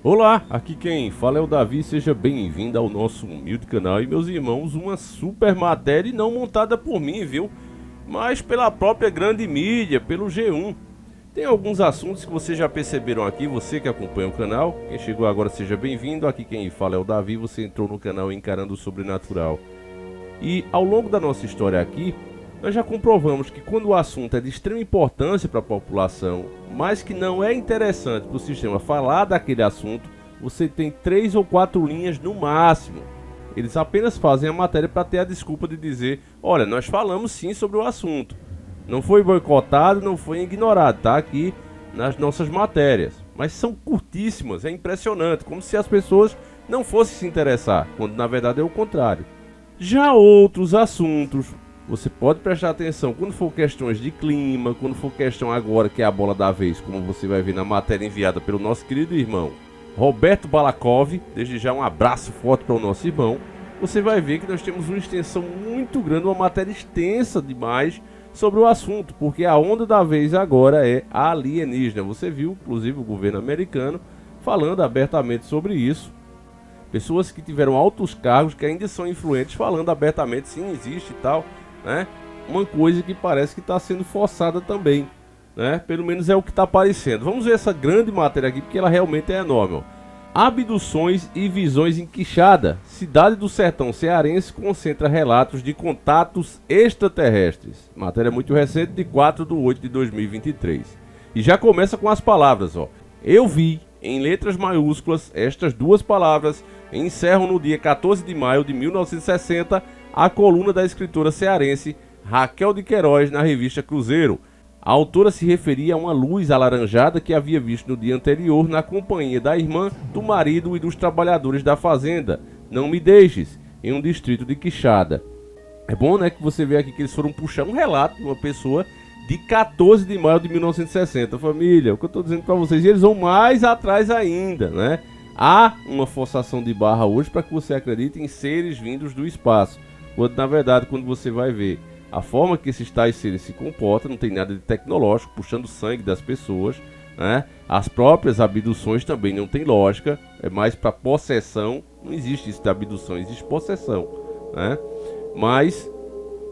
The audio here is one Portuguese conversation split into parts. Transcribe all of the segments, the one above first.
Olá, aqui quem fala é o Davi, seja bem-vindo ao nosso humilde canal. E meus irmãos, uma super matéria não montada por mim, viu? Mas pela própria grande mídia, pelo G1. Tem alguns assuntos que vocês já perceberam aqui, você que acompanha o canal. Quem chegou agora seja bem-vindo, aqui quem fala é o Davi, você entrou no canal Encarando o Sobrenatural. E ao longo da nossa história aqui, nós já comprovamos que quando o assunto é de extrema importância para a população, mas que não é interessante para o sistema falar daquele assunto, você tem 3 ou 4 linhas no máximo. Eles apenas fazem a matéria para ter a desculpa de dizer: olha, nós falamos sim sobre o assunto. Não foi boicotado, não foi ignorado, tá aqui nas nossas matérias. Mas são curtíssimas, é impressionante, como se as pessoas não fossem se interessar, quando na verdade é o contrário. Já outros assuntos, você pode prestar atenção quando for questões de clima, quando for questão agora que é a bola da vez, como você vai ver na matéria enviada pelo nosso querido irmão Roberto Balakov. Desde já um abraço forte para o nosso irmão. Você vai ver que nós temos uma extensão muito grande, uma matéria extensa demais sobre o assunto, porque a onda da vez agora é alienígena. Você viu, inclusive, o governo americano falando abertamente sobre isso. Pessoas que tiveram altos cargos, que ainda são influentes, falando abertamente, sim, existe e tal, né? Uma coisa que parece que está sendo forçada também, né? Pelo menos é o que está aparecendo. Vamos ver essa grande matéria aqui, porque ela realmente é enorme, ó. Abduções e visões em Quixada. Cidade do sertão cearense concentra relatos de contatos extraterrestres. Matéria muito recente, de 4/8/2023. E já começa com as palavras, ó. Eu vi, em letras maiúsculas, estas duas palavras encerram no dia 14 de maio de 1960 a coluna da escritora cearense Raquel de Queiroz na revista Cruzeiro. A autora se referia a uma luz alaranjada que havia visto no dia anterior na companhia da irmã, do marido e dos trabalhadores da fazenda Não Me Deixes, em um distrito de Quixada. É bom, né, que você vê aqui que eles foram puxar um relato de uma pessoa de 14 de maio de 1960. Família, o que eu estou dizendo para vocês, e eles vão mais atrás ainda, né? Há uma forçação de barra hoje para que você acredite em seres vindos do espaço, quando na verdade, quando você vai ver a forma que esses tais seres se comportam, não tem nada de tecnológico, puxando sangue das pessoas, né? As próprias abduções também não tem lógica, é mais para possessão. Não existe isso de abdução, existe possessão, né? Mas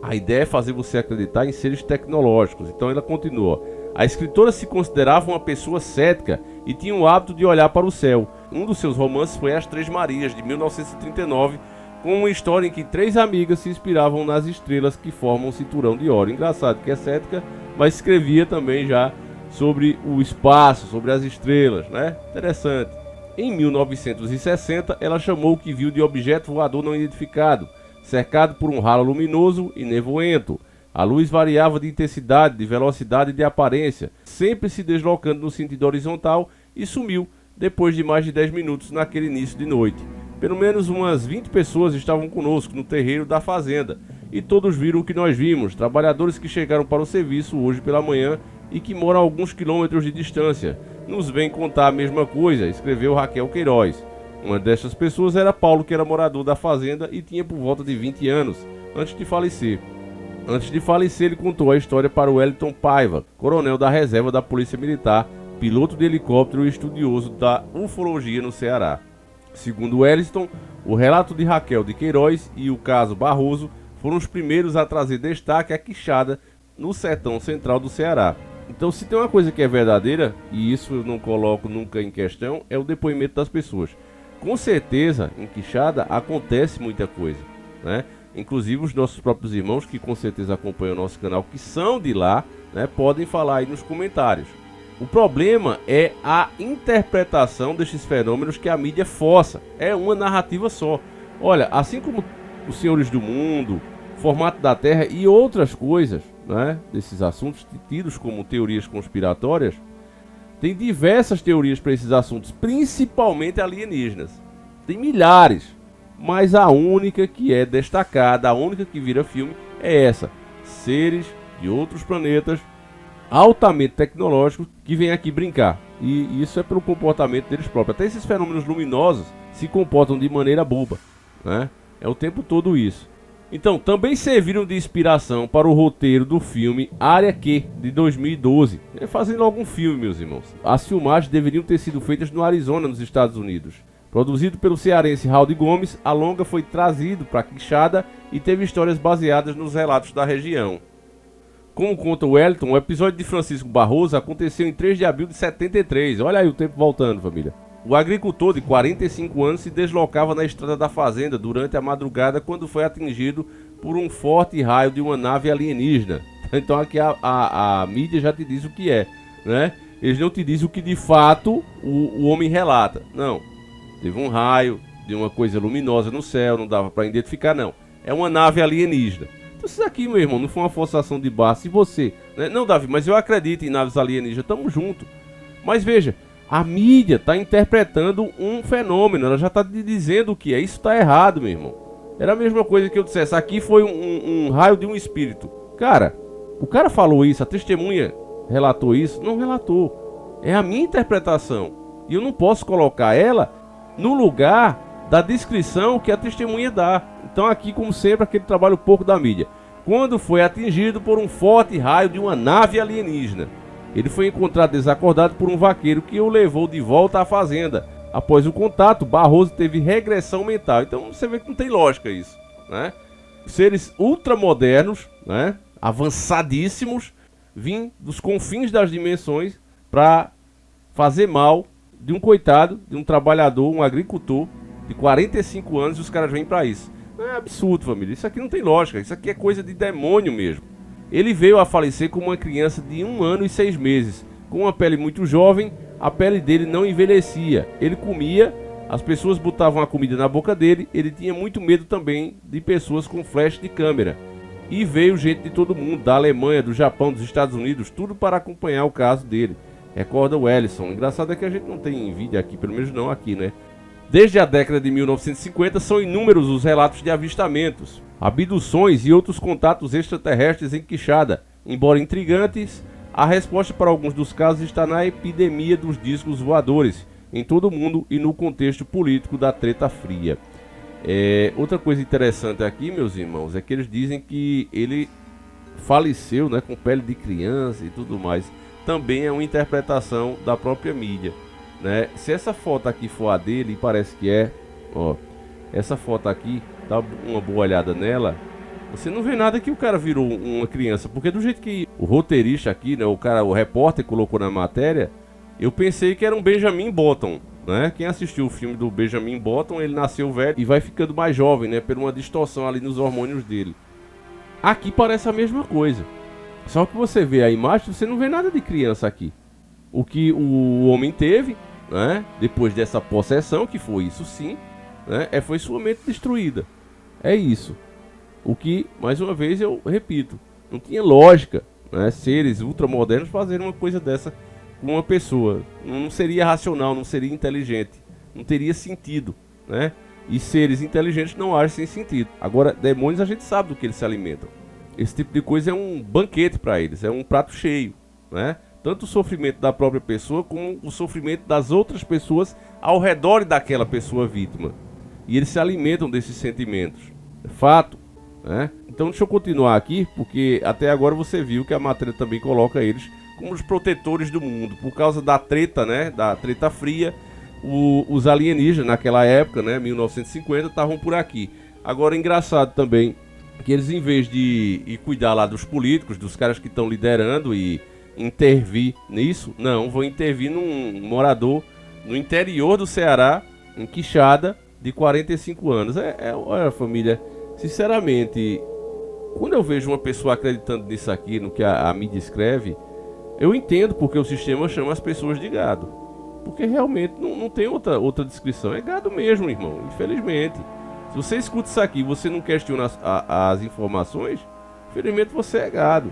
a ideia é fazer você acreditar em seres tecnológicos. Então ela continua: a escritora se considerava uma pessoa cética e tinha o hábito de olhar para o céu. Um dos seus romances foi As Três Marias, de 1939, com uma história em que 3 amigas se inspiravam nas estrelas que formam o cinturão de Órion. Engraçado que é cética, mas escrevia também já sobre o espaço, sobre as estrelas, né? Interessante. Em 1960, ela chamou o que viu de objeto voador não identificado, cercado por um ralo luminoso e nevoento. A luz variava de intensidade, de velocidade e de aparência, sempre se deslocando no sentido horizontal, e sumiu depois de mais de 10 minutos naquele início de noite. Pelo menos umas 20 pessoas estavam conosco no terreiro da fazenda, e todos viram o que nós vimos: trabalhadores que chegaram para o serviço hoje pela manhã e que moram a alguns quilômetros de distância. Nos vem contar a mesma coisa, escreveu Raquel Queiroz. Uma dessas pessoas era Paulo, que era morador da fazenda e tinha por volta de 20 anos, antes de falecer. Antes de falecer, ele contou a história para o Wellington Paiva, coronel da reserva da Polícia Militar, piloto de helicóptero e estudioso da ufologia no Ceará. Segundo Wellington, o relato de Raquel de Queiroz e o caso Barroso foram os primeiros a trazer destaque à Quixada, no sertão central do Ceará. Então, se tem uma coisa que é verdadeira, e isso eu não coloco nunca em questão, é o depoimento das pessoas. Com certeza, em Quixada acontece muita coisa, né? Inclusive os nossos próprios irmãos, que com certeza acompanham o nosso canal, que são de lá, né, podem falar aí nos comentários. O problema é a interpretação destes fenômenos que a mídia força. É uma narrativa só. Olha, assim como os Senhores do Mundo, Formato da Terra e outras coisas, né, desses assuntos tidos como teorias conspiratórias, tem diversas teorias para esses assuntos, principalmente alienígenas. Tem milhares, mas a única que é destacada, a única que vira filme é essa: seres de outros planetas altamente tecnológicos que vêm aqui brincar. E isso é pelo comportamento deles próprios. Até esses fenômenos luminosos se comportam de maneira boba, né? É o tempo todo isso. Então, também serviram de inspiração para o roteiro do filme Área Q, de 2012. Fazendo algum filme, meus irmãos. As filmagens deveriam ter sido feitas no Arizona, nos Estados Unidos. Produzido pelo cearense Raul Gomes, a longa foi trazido para Quixada e teve histórias baseadas nos relatos da região. Como conta o Wellington, o episódio de Francisco Barroso aconteceu em 3 de abril de 73. Olha aí o tempo voltando, família. O agricultor de 45 anos se deslocava na estrada da fazenda durante a madrugada quando foi atingido por um forte raio de uma nave alienígena. Então aqui a mídia já te diz o que é, né? Eles não te dizem o que de fato o homem relata. Não, teve um raio de uma coisa luminosa no céu, não dava para identificar não. É uma nave alienígena. Então isso aqui, meu irmão, não foi uma forçação de barra. Se você, né? Não, Davi, mas eu acredito em naves alienígenas, tamo junto. Mas veja, a mídia está interpretando um fenômeno, ela já está dizendo o que é. Isso está errado, meu irmão. Era a mesma coisa que eu dissesse, aqui foi um raio de um espírito. Cara, o cara falou isso, a testemunha relatou isso, não relatou. É a minha interpretação. E eu não posso colocar ela no lugar da descrição que a testemunha dá. Então aqui, como sempre, aquele trabalho pouco da mídia. Quando foi atingido por um forte raio de uma nave alienígena. Ele foi encontrado desacordado por um vaqueiro que o levou de volta à fazenda. Após o contato, Barroso teve regressão mental. Então você vê que não tem lógica isso, né? Seres ultramodernos, né? Avançadíssimos, vêm dos confins das dimensões para fazer mal de um coitado, de um trabalhador, um agricultor de 45 anos, e os caras vêm para isso. É absurdo, família. Isso aqui não tem lógica. Isso aqui é coisa de demônio mesmo. Ele veio a falecer como uma criança de 1 ano e 6 meses. Com uma pele muito jovem, a pele dele não envelhecia. Ele comia, as pessoas botavam a comida na boca dele. Ele tinha muito medo também de pessoas com flash de câmera. E veio gente de todo mundo, da Alemanha, do Japão, dos Estados Unidos, tudo para acompanhar o caso dele. Recorda o Ellison. Engraçado é que a gente não tem vídeo aqui, pelo menos não aqui, né? Desde a década de 1950, são inúmeros os relatos de avistamentos, abduções e outros contatos extraterrestres em Quixada. Embora intrigantes, a resposta para alguns dos casos está na epidemia dos discos voadores em todo o mundo e no contexto político da treta fria. Outra coisa interessante aqui, meus irmãos, é que eles dizem que ele faleceu, né, com pele de criança e tudo mais. Também é uma interpretação da própria mídia, né? Se essa foto aqui for a dele, parece que é, ó, essa foto aqui, dá uma boa olhada nela, você não vê nada que o cara virou uma criança, porque do jeito que o roteirista aqui, né, o repórter colocou na matéria, eu pensei que era um Benjamin Button, né? Quem assistiu o filme do Benjamin Button, ele nasceu velho e vai ficando mais jovem, né, por uma distorção ali nos hormônios dele. Aqui parece a mesma coisa, só que você vê a imagem, você não vê nada de criança aqui. O que o homem teve, né, depois dessa possessão, que foi isso sim, né, foi sua mente destruída. É isso. O que, mais uma vez, eu repito, não tinha lógica, né, seres ultramodernos fazerem uma coisa dessa com uma pessoa. Não seria racional, não seria inteligente, não teria sentido, né? E seres inteligentes não agem sem sentido. Agora, demônios a gente sabe do que eles se alimentam. Esse tipo de coisa é um banquete para eles, é um prato cheio, né? Tanto o sofrimento da própria pessoa como o sofrimento das outras pessoas ao redor daquela pessoa vítima. E eles se alimentam desses sentimentos. É fato, né? Então deixa eu continuar aqui, porque até agora você viu que a matéria também coloca eles como os protetores do mundo. Por causa da treta, né? Da treta fria, os alienígenas naquela época, né? 1950, estavam por aqui. Agora é engraçado também que eles, em vez de ir cuidar lá dos políticos, dos caras que estão liderando e intervir nisso, não, vão intervir num morador no interior do Ceará, em Quixada, de 45 anos. Olha, família, sinceramente, quando eu vejo uma pessoa acreditando nisso aqui, no que a mídia escreve, eu entendo porque o sistema chama as pessoas de gado. Porque realmente não tem outra descrição. É gado mesmo, irmão, infelizmente. Se você escuta isso aqui e você não questiona as informações, infelizmente você é gado.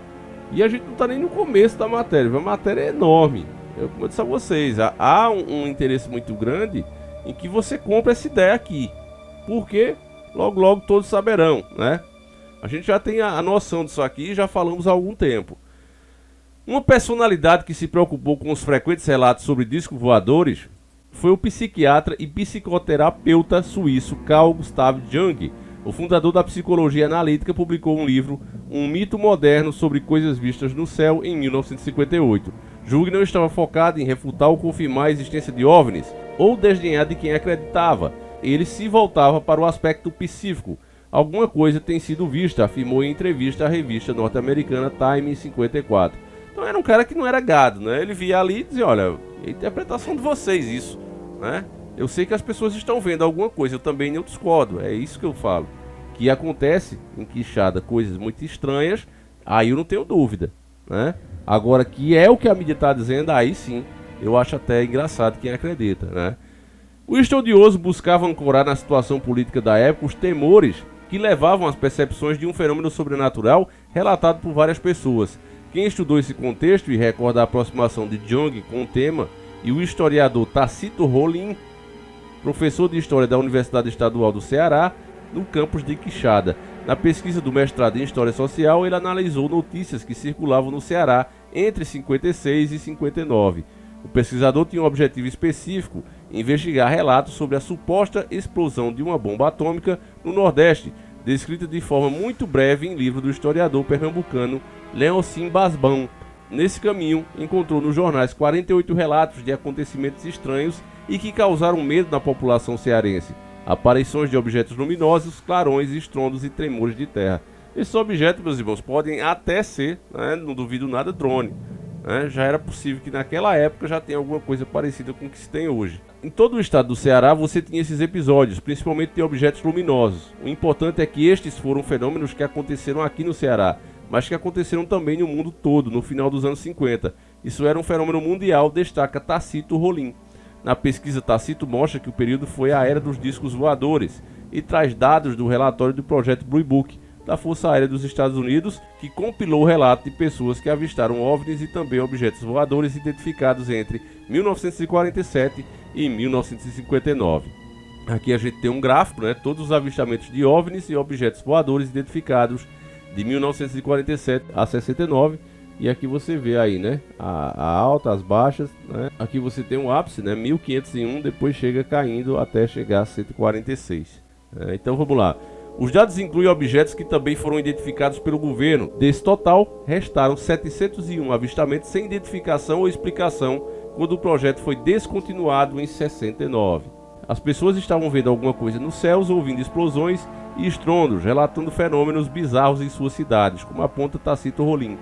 E a gente não está nem no começo da matéria. A matéria é enorme. Como eu disse a vocês, há um interesse muito grande em que você compre essa ideia aqui. Porque logo todos saberão, né? A gente já tem a noção disso aqui e já falamos há algum tempo. Uma personalidade que se preocupou com os frequentes relatos sobre discos voadores foi o psiquiatra e psicoterapeuta suíço Carl Gustav Jung, O fundador da psicologia analítica publicou um livro, Um Mito Moderno sobre Coisas Vistas no Céu, em 1958. Jung não estava focado em refutar ou confirmar a existência de OVNIs, ou desdenhar de quem acreditava. Ele se voltava para o aspecto psíquico. Alguma coisa tem sido vista, afirmou em entrevista à revista norte-americana Time em 54. Então era um cara que não era gado, né? Ele via ali e dizia, olha, é a interpretação de vocês isso, né? Eu sei que as pessoas estão vendo alguma coisa, eu também não discordo, é isso que eu falo. Que acontece em Quixada coisas muito estranhas, aí eu não tenho dúvida, né? Agora, que é o que a mídia está dizendo, aí sim, eu acho até engraçado quem acredita, né? O estudioso buscava ancorar na situação política da época os temores que levavam às percepções de um fenômeno sobrenatural relatado por várias pessoas. Quem estudou esse contexto e recorda a aproximação de Jung com o tema, e o historiador Tacito Rolim, professor de História da Universidade Estadual do Ceará, no campus de Quixada. Na pesquisa do mestrado em História Social, ele analisou notícias que circulavam no Ceará entre 56 e 59. O pesquisador tinha um objetivo específico, investigar relatos sobre a suposta explosão de uma bomba atômica no Nordeste, descrita de forma muito breve em livro do historiador pernambucano Leoncin Basbão. Nesse caminho, encontrou nos jornais 48 relatos de acontecimentos estranhos e que causaram medo na população cearense. Aparições de objetos luminosos, clarões, estrondos e tremores de terra. Esses objetos, meus irmãos, podem até ser, né, não duvido nada, drone. Já era possível que naquela época já tenha alguma coisa parecida com o que se tem hoje. Em todo o estado do Ceará você tinha esses episódios, principalmente de objetos luminosos. O importante é que estes foram fenômenos que aconteceram aqui no Ceará, mas que aconteceram também no mundo todo, no final dos anos 50. Isso era um fenômeno mundial, destaca Tacito Rolim. Na pesquisa, Tacito mostra que o período foi a era dos discos voadores e traz dados do relatório do projeto Blue Book, da Força Aérea dos Estados Unidos, que compilou o relato de pessoas que avistaram OVNIs e também objetos voadores identificados entre 1947 e 1959. Aqui a gente tem um gráfico, né? Todos os avistamentos de OVNIs e objetos voadores identificados de 1947 a 69. E aqui você vê aí, né? A alta, as baixas, né? Aqui você tem um ápice, né? 1501, depois chega caindo até chegar a 146. Então vamos lá. Os dados incluem objetos que também foram identificados pelo governo. Desse total, restaram 701 avistamentos sem identificação ou explicação quando o projeto foi descontinuado em 69. As pessoas estavam vendo alguma coisa nos céus, ouvindo explosões e estrondos, relatando fenômenos bizarros em suas cidades, como aponta Tacito Rolim.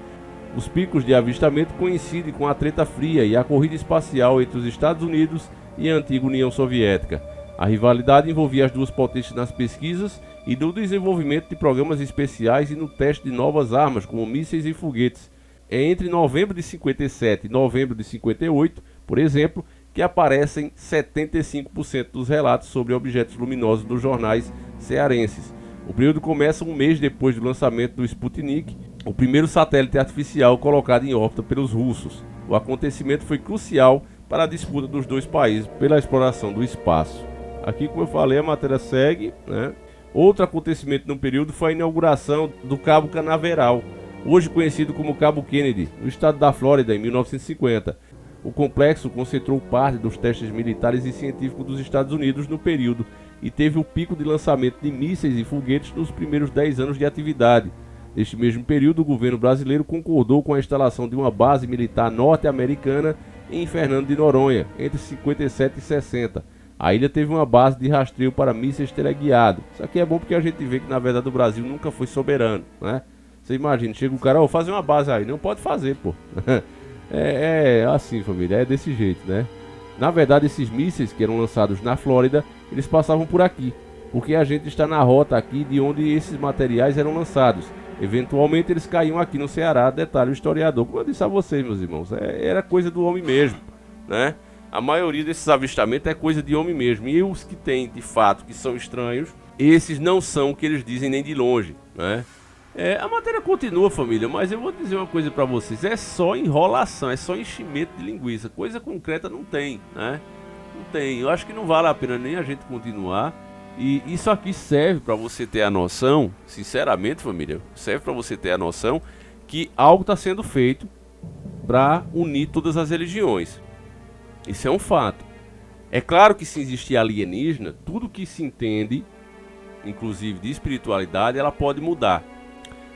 Os picos de avistamento coincidem com a treta fria e a corrida espacial entre os Estados Unidos e a antiga União Soviética. A rivalidade envolvia as duas potências nas pesquisas e no desenvolvimento de programas especiais e no teste de novas armas, como mísseis e foguetes. É entre novembro de 57 e novembro de 58, por exemplo, que aparecem 75% dos relatos sobre objetos luminosos nos jornais cearenses. O período começa um mês depois do lançamento do Sputnik, o primeiro satélite artificial colocado em órbita pelos russos. O acontecimento foi crucial para a disputa dos dois países pela exploração do espaço. Aqui, como eu falei, a matéria segue, né? Outro acontecimento no período foi a inauguração do Cabo Canaveral, hoje conhecido como Cabo Kennedy, no estado da Flórida, em 1950. O complexo concentrou parte dos testes militares e científicos dos Estados Unidos no período e teve o pico de lançamento de mísseis e foguetes nos primeiros 10 anos de atividade. Neste mesmo período, o governo brasileiro concordou com a instalação de uma base militar norte-americana em Fernando de Noronha, entre 57 e 60. A ilha teve uma base de rastreio para mísseis teleguiados. Isso aqui é bom porque a gente vê que na verdade o Brasil nunca foi soberano, né? Você imagina, chega o cara, fazer uma base aí. Não pode fazer, pô. É assim, família, é desse jeito, né? Na verdade, esses mísseis que eram lançados na Flórida, eles passavam por aqui, porque a gente está na rota aqui de onde esses materiais eram lançados. Eventualmente eles caíam aqui no Ceará, detalhe o historiador. Como eu disse a vocês, meus irmãos, era coisa do homem mesmo, né? A maioria desses avistamentos é coisa de homem mesmo. E os que tem, de fato, que são estranhos, esses não são o que eles dizem nem de longe, né? A matéria continua, família, mas eu vou dizer uma coisa pra vocês. É só enrolação, é só enchimento de linguiça. Coisa concreta não tem, né? Não tem. Eu acho que não vale a pena nem a gente continuar. E isso aqui serve pra você ter a noção, sinceramente, família, serve pra você ter a noção que algo está sendo feito pra unir todas as religiões. Isso é um fato. É claro que se existir alienígena, tudo que se entende inclusive de espiritualidade, ela pode mudar.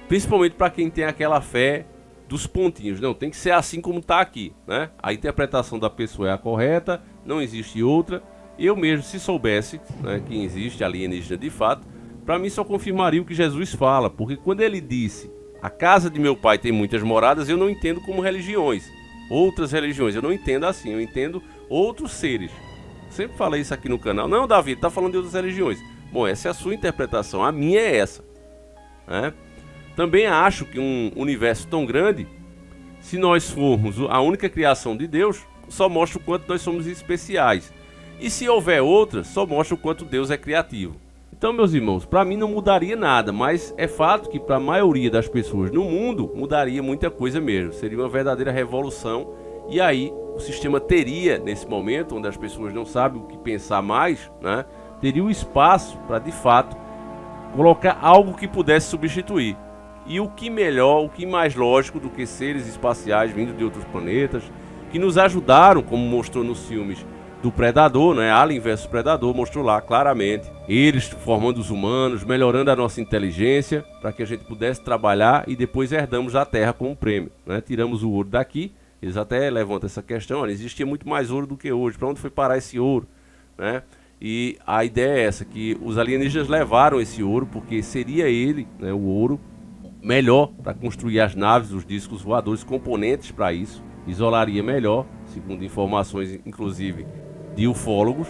Principalmente para quem tem aquela fé dos pontinhos. Não, tem que ser assim como está aqui, né? A interpretação da pessoa é a correta, não existe outra. Eu mesmo, se soubesse, né, que existe alienígena de fato, para mim só confirmaria o que Jesus fala, porque quando ele disse: a casa de meu pai tem muitas moradas, eu não entendo como religiões, outras religiões, eu não entendo assim, eu entendo outros seres. Sempre falei isso aqui no canal. Não, Davi, tá falando de outras religiões. Bom, essa é a sua interpretação, a minha é essa, né? Também acho que um universo tão grande, se nós formos a única criação de Deus, só mostra o quanto nós somos especiais. E se houver outras, só mostra o quanto Deus é criativo. Então, meus irmãos, para mim não mudaria nada, mas é fato que para a maioria das pessoas no mundo mudaria muita coisa mesmo. Seria uma verdadeira revolução. E aí o sistema teria, nesse momento, onde as pessoas não sabem o que pensar mais, né, teria o espaço para, de fato, colocar algo que pudesse substituir. E o que melhor, o que mais lógico do que seres espaciais vindo de outros planetas, que nos ajudaram, como mostrou nos filmes do Predador, né? Alien vs Predador, mostrou lá claramente. Eles formando os humanos, melhorando a nossa inteligência, para que a gente pudesse trabalhar e depois herdamos a Terra como prêmio, né? Tiramos o ouro daqui, eles até levantam essa questão, olha, existia muito mais ouro do que hoje, para onde foi parar esse ouro, né? E a ideia é essa, que os alienígenas levaram esse ouro, porque seria ele, né, o ouro, melhor para construir as naves, os discos voadores, componentes para isso, isolaria melhor, segundo informações, inclusive, de ufólogos.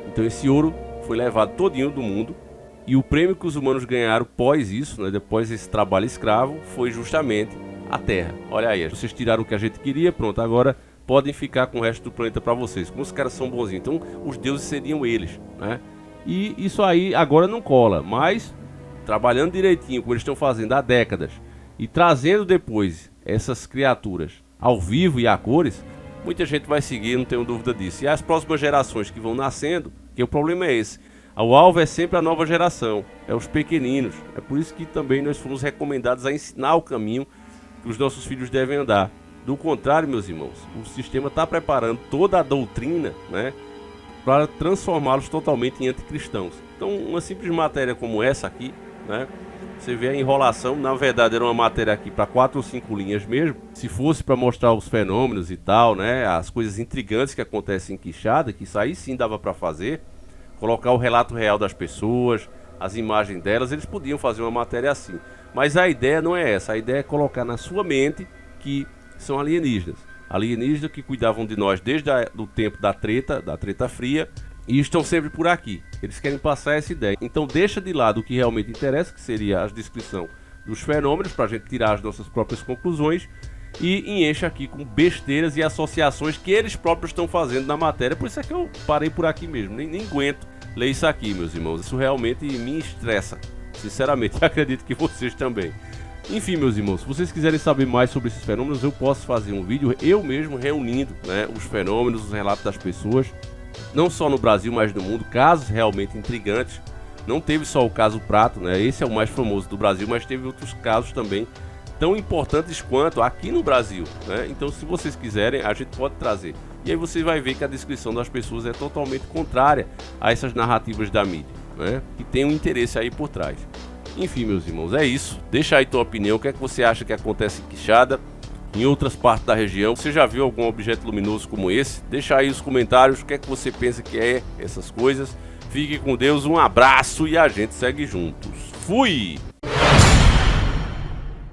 Então esse ouro foi levado todinho do mundo, e o prêmio que os humanos ganharam pós isso, né, depois desse trabalho escravo, foi justamente a Terra. Olha aí, vocês tiraram o que a gente queria, pronto, agora podem ficar com o resto do planeta para vocês. Como os caras são bonzinhos, então os deuses seriam eles, né? E isso aí agora não cola, mas trabalhando direitinho, como eles estão fazendo há décadas, e trazendo depois essas criaturas ao vivo e a cores, muita gente vai seguir, não tenho dúvida disso. E as próximas gerações que vão nascendo, que o problema é esse, o alvo é sempre a nova geração, é os pequeninos. É por isso que também nós fomos recomendados a ensinar o caminho que os nossos filhos devem andar. Do contrário, meus irmãos, o sistema está preparando toda a doutrina, né, para transformá-los totalmente em anticristãos. Então, uma simples matéria como essa aqui, né, você vê a enrolação, na verdade era uma matéria aqui para 4 ou 5 linhas mesmo. Se fosse para mostrar os fenômenos e tal, né, as coisas intrigantes que acontecem em Quixada, que isso aí sim dava para fazer, colocar o relato real das pessoas, as imagens delas, eles podiam fazer uma matéria assim. Mas a ideia não é essa, a ideia é colocar na sua mente que são alienígenas. Alienígenas que cuidavam de nós desde o tempo da treta fria, e estão sempre por aqui. Eles querem passar essa ideia. Então deixa de lado o que realmente interessa, que seria a descrição dos fenômenos, para a gente tirar as nossas próprias conclusões, e enche aqui com besteiras e associações que eles próprios estão fazendo na matéria. Por isso é que eu parei por aqui mesmo, nem aguento ler isso aqui, meus irmãos. Isso realmente me estressa, sinceramente. Acredito que vocês também. Enfim, meus irmãos, se vocês quiserem saber mais sobre esses fenômenos, eu posso fazer um vídeo eu mesmo reunindo, né, os fenômenos, os relatos das pessoas, não só no Brasil, mas no mundo, casos realmente intrigantes. Não teve só o caso Prato, né, esse é o mais famoso do Brasil, mas teve outros casos também tão importantes quanto aqui no Brasil, né? Então, se vocês quiserem, a gente pode trazer. E aí você vai ver que a descrição das pessoas é totalmente contrária a essas narrativas da mídia, né, que tem um interesse aí por trás. Enfim, meus irmãos, é isso. Deixa aí tua opinião, o que é que você acha que acontece em Quixada, em outras partes da região. Você já viu algum objeto luminoso como esse? Deixa aí os comentários, o que é que você pensa que é essas coisas. Fique com Deus, um abraço e a gente segue juntos. Fui!